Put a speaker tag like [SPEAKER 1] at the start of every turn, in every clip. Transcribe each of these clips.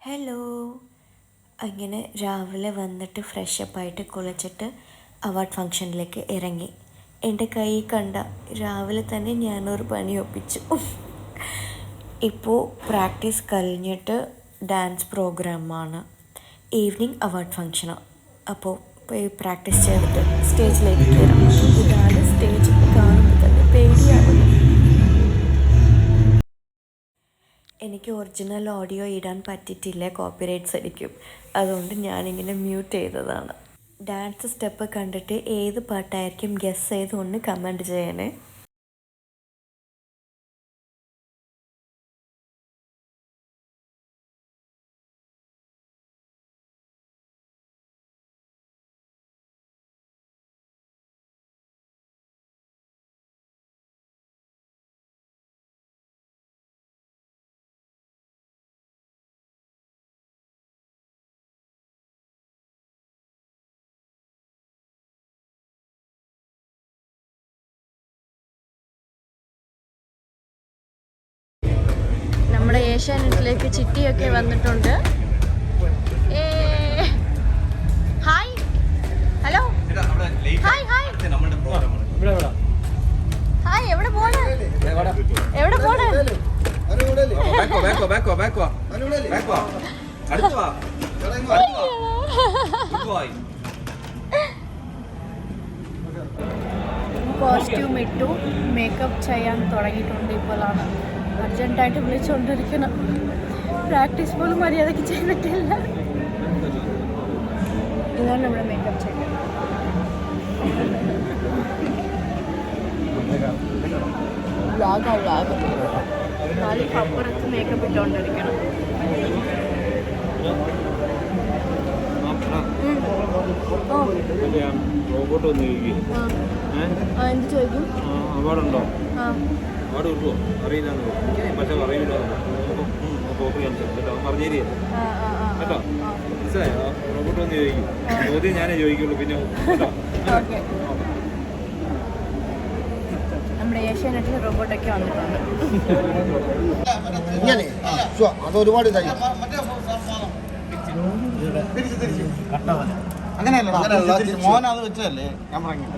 [SPEAKER 1] Hello. അങ്ങനെ രാവിലെ വന്നിട്ട് ഫ്രഷപ്പായിട്ട് കുളിച്ചിട്ട് അവാർഡ് ഫങ്ഷനിലേക്ക് ഇറങ്ങി. എൻ്റെ കൈ കണ്ട രാവിലെ തന്നെ ഞാനൊരു പണി ഒപ്പിച്ചു. ഇപ്പോൾ പ്രാക്ടീസ് കഴിഞ്ഞിട്ട് ഡാൻസ് പ്രോഗ്രാമാണ്, ഈവനിങ് അവാർഡ് ഫങ്ഷനാണ്. അപ്പോൾ പോയി പ്രാക്ടീസ് ചെയ്തിട്ട് സ്റ്റേജിലേക്ക് കയറാം. ഇതാണ് സ്റ്റേജ്. കാണുമ്പോൾ തന്നെ പേടിയാവുന്നു. എനിക്ക് ഒറിജിനൽ ഓഡിയോ ഇടാൻ പറ്റിയിട്ടില്ല, കോപ്പിറൈറ്റ്സ് അടിക്കും. അതുകൊണ്ട് ഞാനിങ്ങനെ മ്യൂട്ട് ചെയ്തതാണ്. ഡാൻസ് സ്റ്റെപ്പ് കണ്ടിട്ട് ഏത് പാട്ടായിരിക്കും ഗെസ് ചെയ്തുകൊണ്ട് കമൻറ്റ് ചെയ്യണേ. നമ്മുടെ ഏഷ്യാനെറ്റിലേക്ക് ചിട്ടിയൊക്കെ വന്നിട്ടുണ്ട്. Hi, hello, hi hi hi. എവിടെ പോണേ? എവിടെ പോണേ? കോസ്റ്റ്യൂം ഇട്ടു, മേക്കപ്പ് ചെയ്യാൻ തുടങ്ങിയിട്ടുണ്ട്. ഇപ്പോഴാണ് അർജൻറ്റായിട്ട് വിളിച്ചുകൊണ്ടിരിക്കണം. പ്രാക്ടീസ് പോലും മര്യാദയ്ക്ക് ചെയ്തിട്ടില്ല. ഇതാണ് നമ്മുടെ മേക്കപ്പ് ചെയ്യുന്നത്. വ്ളോഗ് നാലിക്ക് അപ്പുറത്ത് മേക്കപ്പ് ഇട്ടുകൊണ്ടിരിക്കണം. എന്ത് ചോദിക്കും?
[SPEAKER 2] അവാർഡുണ്ടോ? അവാർഡ് കിട്ടുമോ അറിയില്ല. പക്ഷെ അറിയില്ല പറഞ്ഞേരി കേട്ടോ. മനസ്സിലായോ? റോബോട്ട് വന്ന് ചോദിക്കും. ചോദ്യം ഞാനേ ചോദിക്കുള്ളൂ. പിന്നെ
[SPEAKER 1] നമ്മുടെ ഏഷ്യാനെറ്റിൽ റോബോട്ടൊക്കെ വന്നിട്ടുണ്ട്.
[SPEAKER 3] അതൊരുപാട് അങ്ങനെയല്ല, മോനത് വെച്ചതല്ലേ ഞാൻ പറഞ്ഞത്.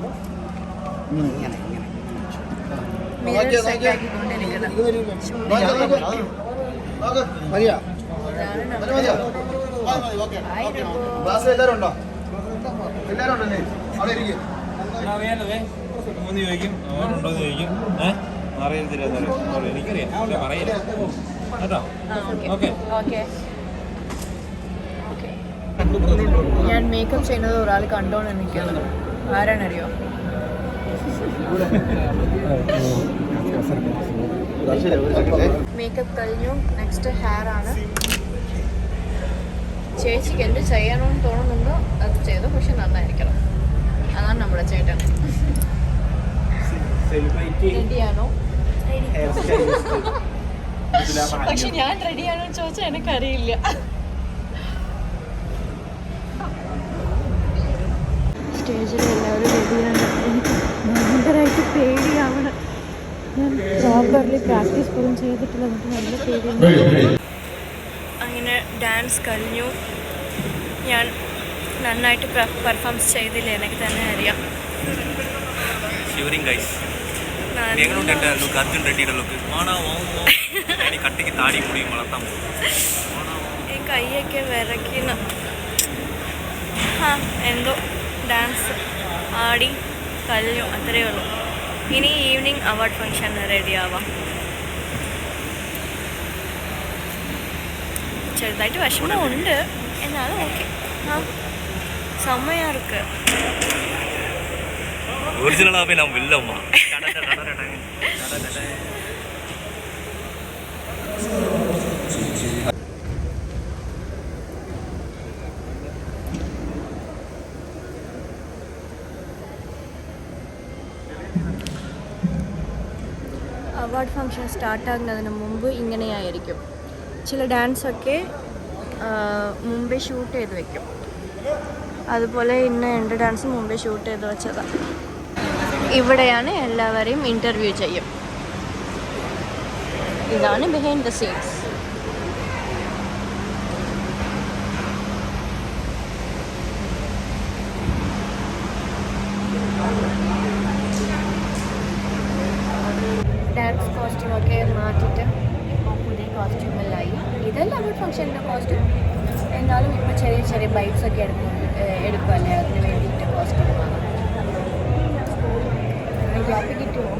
[SPEAKER 3] എല്ലാരും ഉണ്ടോ? എല്ലാരും ഉണ്ടല്ലേ? അവിടെ ഇരിക്കും.
[SPEAKER 2] ചോദിക്കും അവരുണ്ടോന്ന് ചോദിക്കും. എനിക്കറിയാം, പറയില്ല കേട്ടോ. ഓക്കെ.
[SPEAKER 1] ഞാൻ മേക്കപ്പ് ചെയ്യുന്നത് ഒരാൾ കണ്ടോണ്ട് നിൽക്കുന്നത്. ആരാണറിയോ? മേക്കപ്പ് കഴിഞ്ഞു. നെക്സ്റ്റ് ഹെയർ ആണ്. ചേച്ചിക്ക് എന്ത് ചെയ്യണമെന്ന് തോന്നുന്നുണ്ടോ അത് ചെയ്തു, പക്ഷെ നന്നായിരിക്കണം. അതാണ് നമ്മുടെ ചേട്ടൻ. റെഡിയാണോ? പക്ഷെ ഞാൻ റെഡിയാണോ ചോദിച്ചാൽ എനിക്കറിയില്ല. സ്റ്റേജിൽ എല്ലാവരും റെഡിയാണ്. എനിക്ക് ഭയങ്കരമായിട്ട് പേടിയാവണം. ഞാൻ പ്രോപ്പർലി പ്രാക്ടീസ് പോലും ചെയ്തിട്ടില്ല, എന്നിട്ട് നല്ല പേടിയാണ്. അങ്ങനെ ഡാൻസ് കഴിഞ്ഞു. ഞാൻ നന്നായിട്ട് പെർഫോംസ് ചെയ്തില്ല, എനിക്ക് തന്നെ അറിയാം. ഈ കൈയൊക്കെ വിറയ്ക്കുന്നു. എന്തോ ഡാൻസ് ആടി കഴിഞ്ഞു, അത്രയേ ഉള്ളൂ. ഇനി ഈവനിങ് അവാർഡ് ഫങ്ഷൻ റെഡി ആവാം. ചെറുതായിട്ട് വിഷമമുണ്ട്, എന്നാലും ഓക്കെ. സമയം ഇருக்கு.
[SPEAKER 2] ஒரிஜினலாவே நாம் இல்லம்மா.
[SPEAKER 1] അവാർഡ് ഫങ്ഷൻ സ്റ്റാർട്ടാകുന്നതിന് മുമ്പ് ഇങ്ങനെയായിരിക്കും. ചില ഡാൻസൊക്കെ മുമ്പേ ഷൂട്ട് ചെയ്ത് വെക്കും. അതുപോലെ ഇന്ന് എൻ്റെ ഡാൻസ് മുമ്പേ ഷൂട്ട് ചെയ്ത് വെച്ചതാണ്. ഇവിടെയാണ് എല്ലാവരെയും ഇൻ്റർവ്യൂ ചെയ്യും. ഇതാണ് ബിഹൈൻഡ് ദ സീൻസ്. ഗുഡ് ഫംഗ്ഷൻ്റെ കോസ്റ്റ്യൂം. എന്നാലും ഇപ്പോൾ ചെറിയ ചെറിയ ബൈറ്റ്സ് ഒക്കെ എടുക്കുമല്ലേ, അതിന് വേണ്ടിയിട്ട് കോസ്റ്റ്യൂം വാങ്ങാം. ഗ്യാപ്പ് കിട്ടുമോ?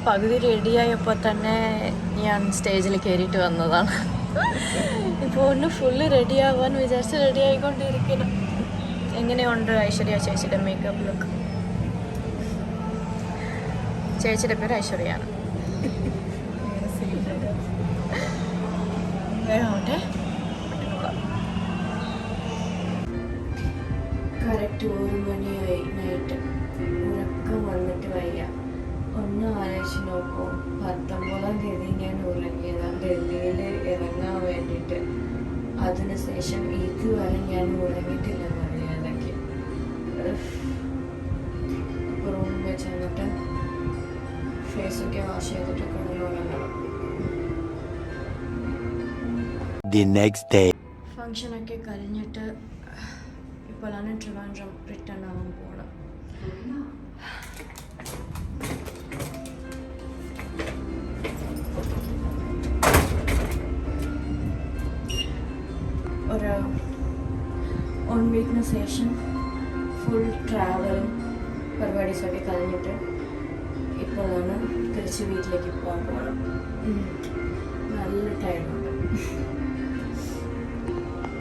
[SPEAKER 1] പകുതി റെഡിയായപ്പോൾ തന്നെ ഞാൻ സ്റ്റേജിൽ കയറിയിട്ട് വന്നതാണ്. ഇപ്പോൾ ഒന്ന് ഫുള്ള് റെഡിയാവാൻ വിചാരിച്ച് റെഡി ആയിക്കൊണ്ടിരിക്കുന്നു. എങ്ങനെയുണ്ട് ഐശ്വര്യ ചേച്ചിയുടെ മേക്കപ്പ് ലുക്ക്? ചേച്ചിയുടെ പേര് ഐശ്വര്യയാണ്. വേഗമാവട്ടെ. കറക്റ്റ് 1 മണിയായി നൈറ്റ്. ഉറക്കം വന്നിട്ട് വയ്യ. ഒന്ന് ആലോചിച്ച് നോക്കൂ, 19-ാം തീയതി ഞാൻ ഉറങ്ങിയതാണ് ഡൽഹിയിൽ ഇറങ്ങാൻ വേണ്ടിയിട്ട്. അതിനുശേഷം ഇതുവരെ ഞാൻ ഉറങ്ങിയിട്ടില്ല മര്യാദയ്ക്ക്. റൂമിൽ ചെന്നിട്ട് ഫേസൊക്കെ വാഷ് ചെയ്തിട്ട് കിടന്നുറങ്ങണം. ഫങ്ഷനൊക്കെ കഴിഞ്ഞിട്ട് ഇപ്പോഴാണ് ട്രിവാൻഡ്രം റിട്ടേൺ ആവാൻ പോകണം. ഒരു 1 വീക്കിന് ശേഷം ഫുൾ ട്രാവലും പരിപാടീസൊക്കെ കഴിഞ്ഞിട്ട് ഇപ്പോഴാണ് തിരിച്ച് വീട്ടിലേക്ക് പോകാൻ പോകണം. നല്ല ടൈമുണ്ട്.